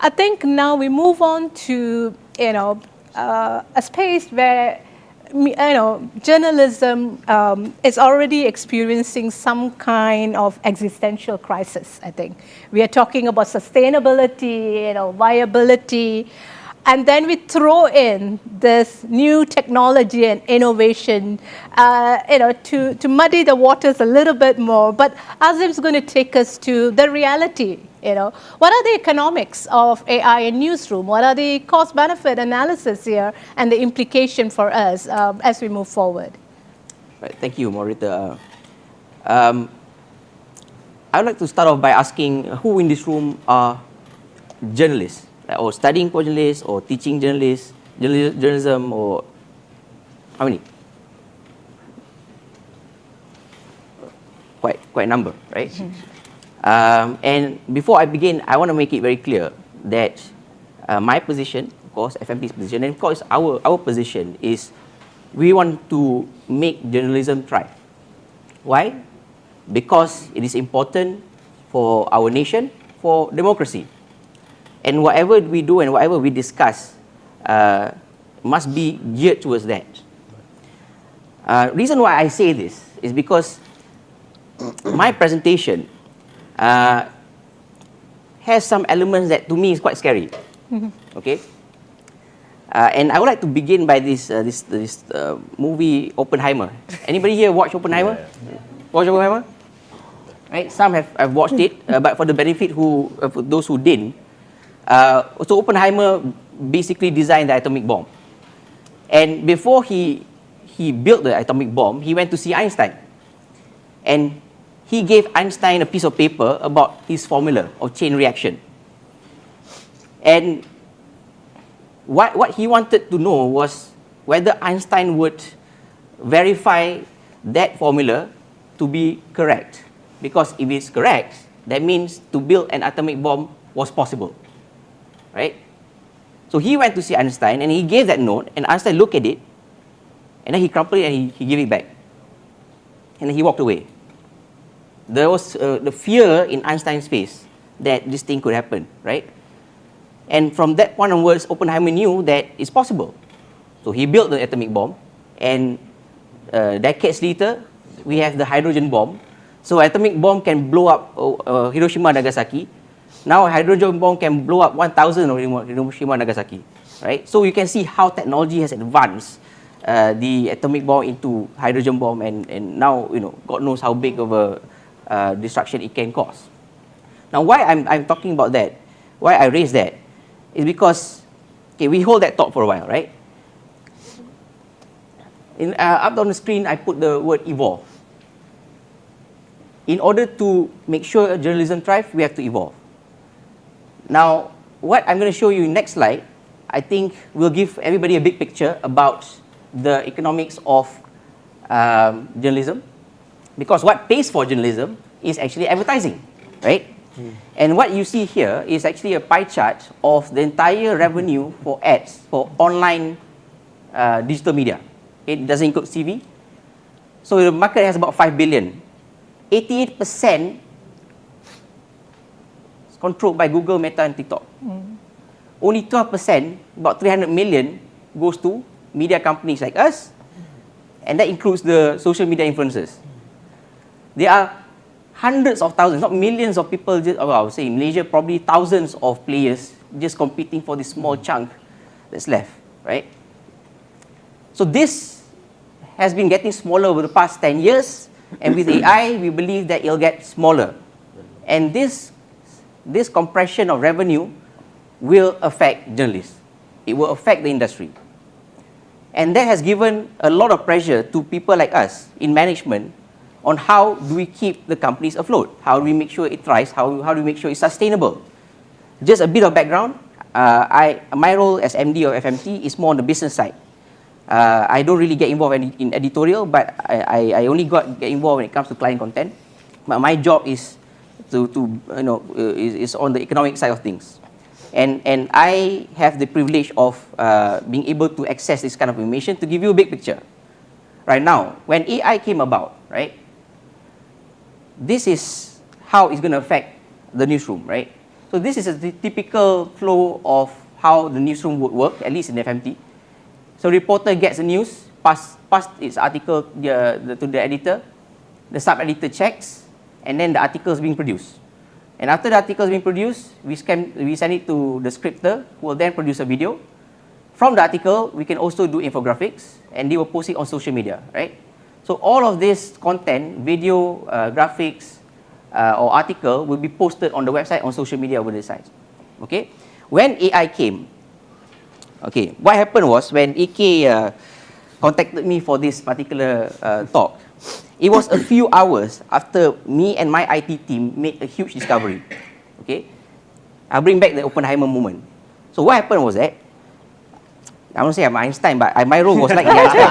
I think now we move on to, a space where, journalism is already experiencing some kind of existential crisis, I think. We are talking about sustainability, viability, and then we throw in this new technology and innovation, to muddy the waters a little bit more. But Azeem's going to take us to the reality. What are the economics of AI in newsroom? What are the cost-benefit analysis here and the implication for us as we move forward? Right, thank you, Maurita. I would like to start off by asking who in this room are journalists, or studying for journalists, or teaching journalists, journalism, or how many? Quite a number, right? And before I begin, I want to make it very clear that my position, of course, FMT's position, and of course our position is we want to make journalism thrive. Why? Because it is important for our nation, for democracy. And whatever we do and whatever we discuss must be geared towards that. Reason why I say this is because my presentation has some elements that to me is quite scary. Okay, and I would like to begin by this movie Oppenheimer. Anybody here watch Oppenheimer? Yeah. Watch Oppenheimer? Right, some have watched it, but for the benefit for those who didn't, so Oppenheimer basically designed the atomic bomb, and before he built the atomic bomb, he went to see Einstein, and he gave Einstein a piece of paper about his formula of chain reaction. And what he wanted to know was whether Einstein would verify that formula to be correct. Because if it's correct, that means to build an atomic bomb was possible, right? So he went to see Einstein and he gave that note, and Einstein looked at it, and then he crumpled it and he gave it back. And then he walked away. There was the fear in Einstein's face that this thing could happen, right? And from that point onwards, Oppenheimer knew that it's possible. So he built the atomic bomb, and decades later, we have the hydrogen bomb. So atomic bomb can blow up Hiroshima, Nagasaki. Now hydrogen bomb can blow up 1,000 of Hiroshima, Nagasaki, right? So you can see how technology has advanced the atomic bomb into hydrogen bomb, and now, God knows how big of a destruction it can cause. Now, why I'm talking about that, why I raise that, is because, okay, we hold that thought for a while, right? Up on the screen, I put the word evolve. In order to make sure journalism thrives, we have to evolve. Now, what I'm going to show you next slide, I think will give everybody a big picture about the economics of journalism. Because what pays for journalism is actually advertising, right? And what you see here is actually a pie chart of the entire revenue for ads for online digital media. It doesn't include TV. So the market has about 5 billion. 88% is controlled by Google, Meta, and TikTok. Only 12%, about 300 million, goes to media companies like us, and that includes the social media influencers. There are hundreds of thousands, not millions of people, I would say in Malaysia, probably thousands of players just competing for this small chunk that's left, right? So this has been getting smaller over the past 10 years, and with AI, we believe that it'll get smaller. And this compression of revenue will affect journalists. It will affect the industry. And that has given a lot of pressure to people like us in management on how do we keep the companies afloat? How do we make sure it thrives? How do we make sure it's sustainable? Just a bit of background. My role as MD of FMT is more on the business side. I don't really get involved in editorial, but I only get involved when it comes to client content. But my job is is on the economic side of things. And I have the privilege of being able to access this kind of information to give you a big picture. Right now, when AI came about, this is how it's going to affect the newsroom, right? So So this is a typical flow of how the newsroom would work, at least in FMT. So reporter gets the news, pass its article to the editor, the sub-editor checks, and then the article is being produced. And after the article is being produced, we send it to the scripter, who will then produce a video. From the article, we can also do infographics, and they will post it on social media, right? So all of this content, video, graphics, or article will be posted on the website, on social media over the site. Okay? When AI came, okay, what happened was when AK contacted me for this particular talk, it was a few hours after me and my IT team made a huge discovery. Okay? I'll bring back the Oppenheimer moment. So what happened was that, I won't say I'm Einstein, but my role was like the Einstein.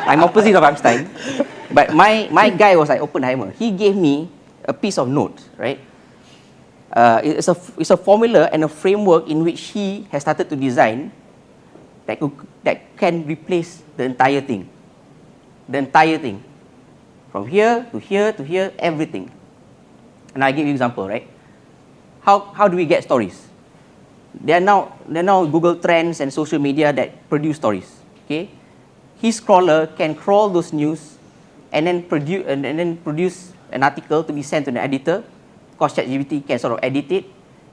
I'm opposite of Einstein. But my guy was like Oppenheimer. He gave me a piece of note, right? It's a formula and a framework in which he has started to design that can replace the entire thing. The entire thing. From here to here to here, everything. And I give you an example, right? How do we get stories? There are now Google Trends and social media that produce stories. Okay, his crawler can crawl those news and then produce an article to be sent to the editor. Of course, ChatGPT can sort of edit it,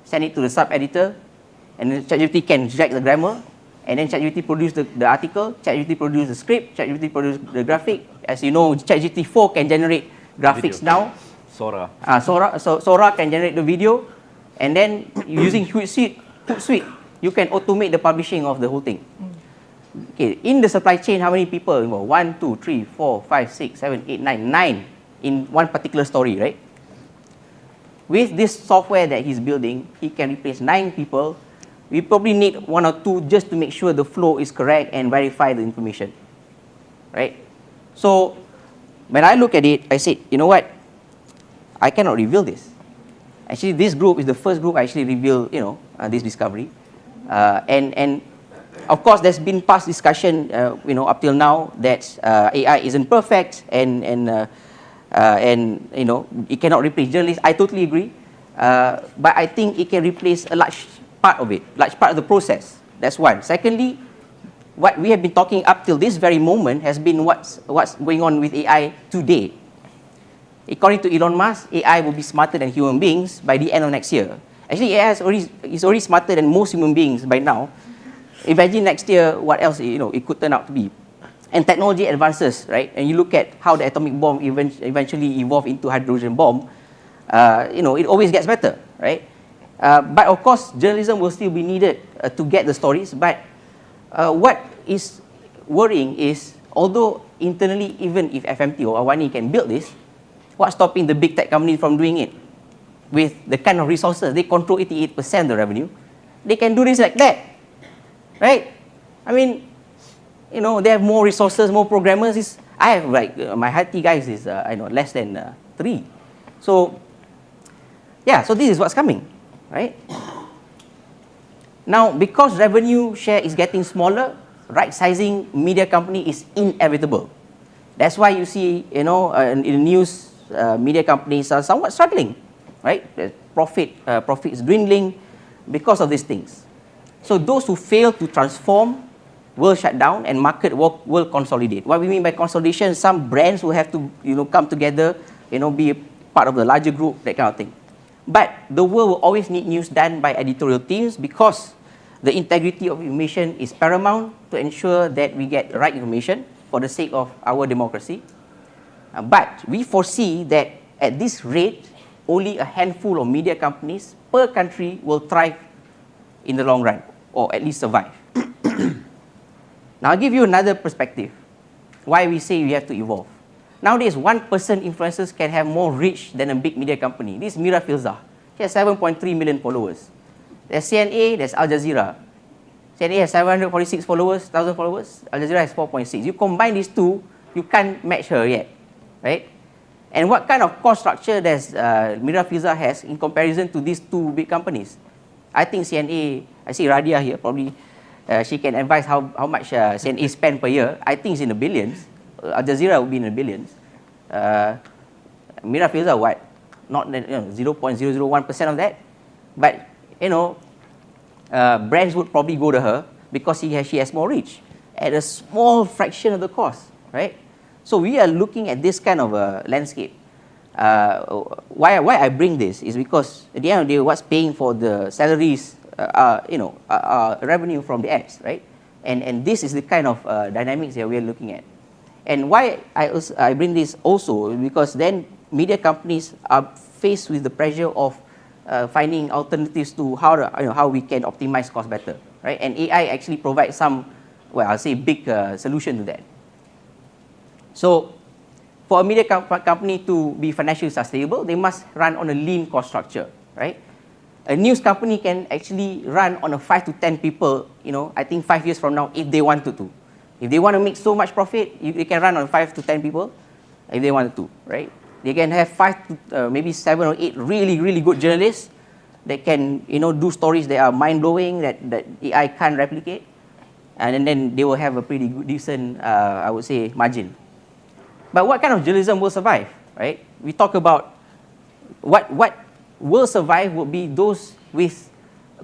send it to the sub-editor, and then ChatGPT can drag the grammar, and then ChatGPT produce the article, ChatGPT produce the script, ChatGPT produce the graphic. As you know, ChatGPT 4 can generate graphics now. Sora. Sora can generate the video, and then using Hootsuite, you can automate the publishing of the whole thing. Okay, in the supply chain, how many people involved? 1, 2, 3, 4, 5, 6, 7, 8, 9, 9 in one particular story, right? With this software that he's building, he can replace 9 people. We probably need 1 or 2 just to make sure the flow is correct and verify the information, right? So when I look at it, I said, you know what? I cannot reveal this. Actually, this group is the first group I actually revealed, this discovery. And of course, there's been past discussion, up till now that AI isn't perfect and it cannot replace journalists. I totally agree. But I think it can replace a large part of it, large part of the process. That's one. Secondly, what we have been talking up till this very moment has been what's going on with AI today. According to Elon Musk, AI will be smarter than human beings by the end of next year. Actually, AI is already smarter than most human beings by now. Imagine next year what else it could turn out to be. And technology advances, right? And you look at how the atomic bomb eventually evolved into hydrogen bomb. It always gets better, right? But of course, journalism will still be needed to get the stories. But what is worrying is, although internally, even if FMT or Awani can build this, what's stopping the big tech companies from doing it? With the kind of resources, they control 88% of the revenue. They can do this like that, right? I mean, they have more resources, more programmers. I have my IT guys is less than 3. So yeah, so this is what's coming, right? Now, because revenue share is getting smaller, right-sizing media company is inevitable. That's why you see, in the news, media companies are somewhat struggling, right? The profit is dwindling because of these things. So those who fail to transform will shut down and market will consolidate. What we mean by consolidation, some brands will have to come together, be a part of the larger group, that kind of thing. But the world will always need news done by editorial teams because the integrity of information is paramount to ensure that we get the right information for the sake of our democracy. But we foresee that at this rate, only a handful of media companies per country will thrive in the long run, or at least survive. Now, I'll give you another perspective, why we say we have to evolve. Nowadays, one-person influencers can have more reach than a big media company. This is Mira Filzah. She has 7.3 million followers. There's CNA, there's Al Jazeera. CNA has 746 thousand followers. Al Jazeera has 4.6. You combine these two, you can't match her yet, right? And what kind of cost structure does Mira Filzah has in comparison to these two big companies? I think CNA, I see Radia here, probably she can advise how much CNA spend per year. I think it's in the billions. Al Jazeera would be in the billions. Mira Filzah, what? Not 0.001% of that. but brands would probably go to her because she has more reach at a small fraction of the cost, right? So we are looking at this kind of a landscape. Why I bring this is because at the end of the day, what's paying for the salaries are revenue from the ads, right? And this is the kind of dynamics that we are looking at. And why I bring this also because then media companies are faced with the pressure of finding alternatives to how we can optimize cost better, right? And AI actually provides some, well, I'll say big solution to that. So for a media company to be financially sustainable, they must run on a lean cost structure, right? A news company can actually run on a 5 to 10 people, I think 5 years from now, if they wanted to. If they want to make so much profit, they can run on 5 to 10 people if they wanted to, right? They can have 5 to maybe 7 or 8 really, really good journalists that can, do stories that are mind-blowing, that AI can't replicate. And then they will have a pretty good, decent, I would say, margin. But what kind of journalism will survive, right? We talk about what will survive would be those with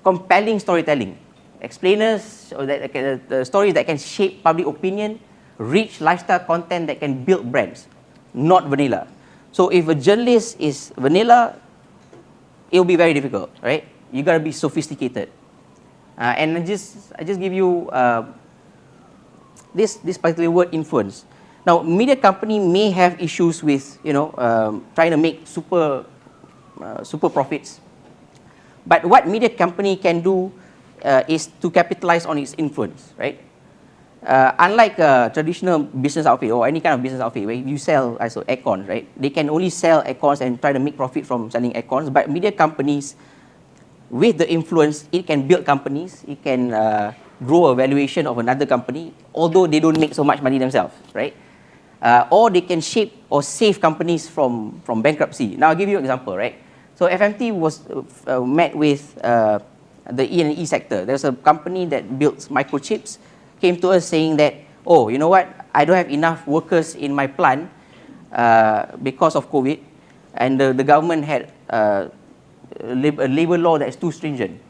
compelling storytelling. Explainers, or the stories that can shape public opinion, rich lifestyle content that can build brands, not vanilla. So if a journalist is vanilla, it will be very difficult, right? You got to be sophisticated. And I just give you this particular word, influence. Now, media company may have issues with trying to make super profits, but what media company can do is to capitalize on its influence, right? Unlike a traditional business outfit or any kind of business outfit where you sell aircons, right? They can only sell aircons and try to make profit from selling aircons. But media companies, with the influence, it can build companies. It can grow a valuation of another company, although they don't make so much money themselves, right? Or they can shape or save companies from bankruptcy. Now I'll give you an example, right? So FMT was met with the E&E sector. There's a company that builds microchips, came to us saying that, oh, you know what, I don't have enough workers in my plant because of COVID, and the government had a labor law that is too stringent,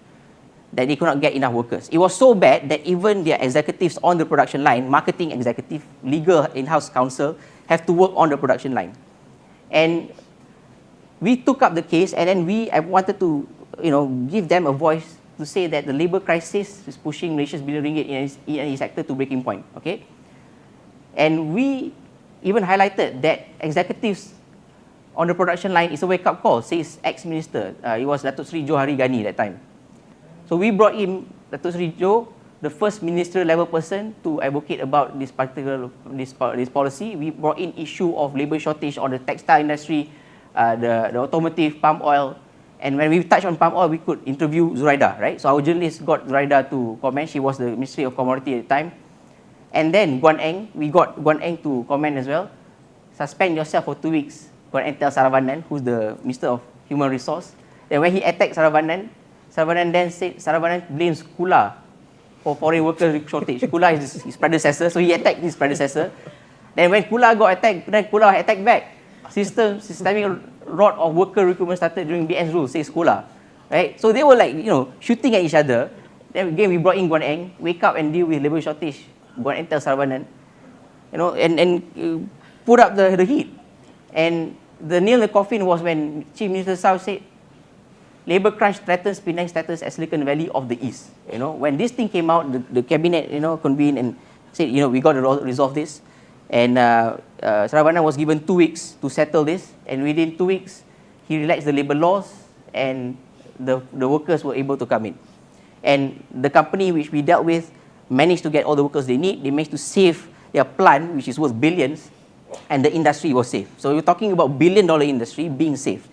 that they could not get enough workers. It was so bad that even their executives on the production line, marketing executive, legal in-house counsel, have to work on the production line. And we took up the case, and then I wanted to give them a voice to say that the labor crisis is pushing Malaysia's billion ringgit in sector to breaking point, okay? And we even highlighted that executives on the production line is a wake-up call, says ex-minister. It was Datuk Seri Johari Ghani that time. So we brought in Datuk Seri Jo, the first ministerial level person to advocate about this policy. We brought in issue of labor shortage on the textile industry, the automotive, palm oil. And when we touched on palm oil, we could interview Zuraida, right? So our journalist got Zuraida to comment. She was the Ministry of Commodity at the time. And then we got Guan Eng to comment as well. Suspend yourself for 2 weeks. Guan Eng tells Saravanan, who's the Minister of Human Resource. Then when he attacked Saravanan then said Saravanan blames Kula for foreign worker shortage. Kula is his predecessor, so he attacked his predecessor. Then when Kula got attacked, then Kula attacked back. Systemic rot of worker recruitment started during BN's rule, says Kula, right? So they were like, shooting at each other. Then again, we brought in Guan Eng, wake up and deal with labor shortage. Guan Eng tells Saravanan, and put up the heat. And the nail in the coffin was when Chief Minister South said, labor crunch threatens Penang status as Silicon Valley of the East. When this thing came out, the cabinet, convened and said, we got to resolve this. And Saravanan was given 2 weeks to settle this, and within 2 weeks, he relaxed the labor laws, and the workers were able to come in. And the company which we dealt with managed to get all the workers they need. They managed to save their plant, which is worth billions, and the industry was saved. So we're talking about billion-dollar industry being saved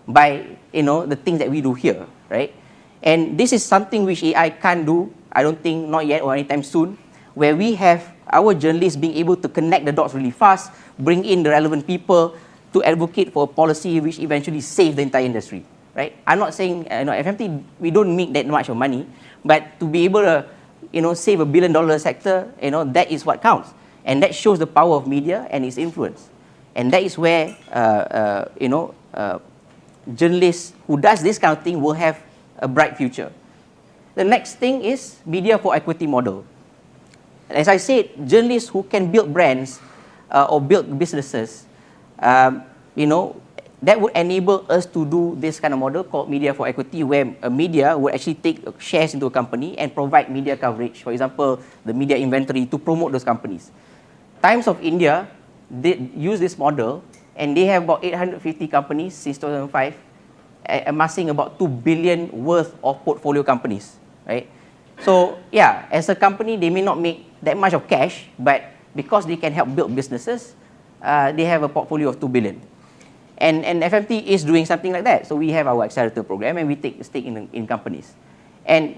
by the things that we do here, right? And this is something which AI can't do. I don't think not yet or anytime soon, where we have our journalists being able to connect the dots really fast, bring in the relevant people to advocate for a policy which eventually save the entire industry, right? I'm not saying FMT, we don't make that much of money, but to be able to save $1 billion sector, that is what counts. And that shows the power of media and its influence. And that is where journalists who does this kind of thing will have a bright future. The next thing is media for equity model. As I said, journalists who can build brands or build businesses, that would enable us to do this kind of model called media for equity, where a media would actually take shares into a company and provide media coverage, for example, the media inventory to promote those companies. Times of India, they use this model, and they have about 850 companies since 2005, amassing about 2 billion worth of portfolio companies, right? So yeah, as a company, they may not make that much of cash, but because they can help build businesses, they have a portfolio of 2 billion. And FMT is doing something like that. So we have our accelerator program, and we take a stake in companies. And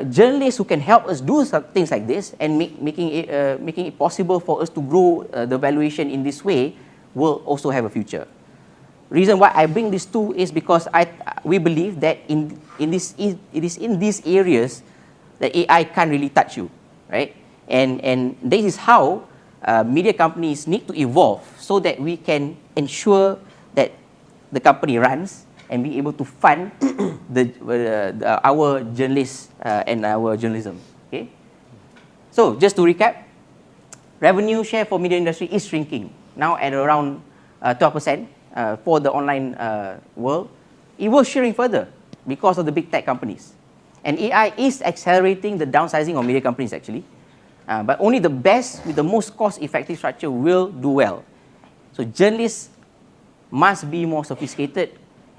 journalists who can help us do things like this and making it possible for us to grow the valuation in this way will also have a future. Reason why I bring this to is because we believe that it is in these areas that AI can't really touch you, right? And this is how media companies need to evolve so that we can ensure that the company runs and be able to fund our journalists and our journalism. Okay. So just to recap, revenue share for media industry is shrinking now at around 12% for the online world. It will shrink further because of the big tech companies. And AI is accelerating the downsizing of media companies actually. But only the best with the most cost-effective structure will do well. So journalists must be more sophisticated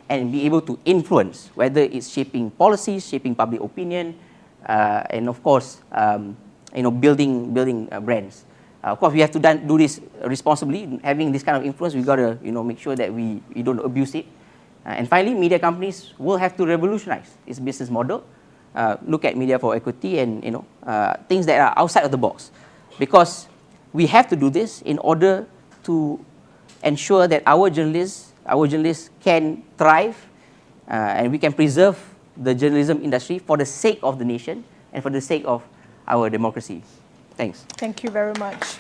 and be able to influence, whether it's shaping policies, shaping public opinion, and of course, building brands. Of course, we have to do this responsibly. Having this kind of influence, we got to make sure that we don't abuse it. And finally, media companies will have to revolutionize its business model. Look at media for equity and things that are outside of the box, because we have to do this in order to ensure that our journalists can thrive and we can preserve the journalism industry for the sake of the nation and for the sake of our democracy. Thanks. Thank you very much.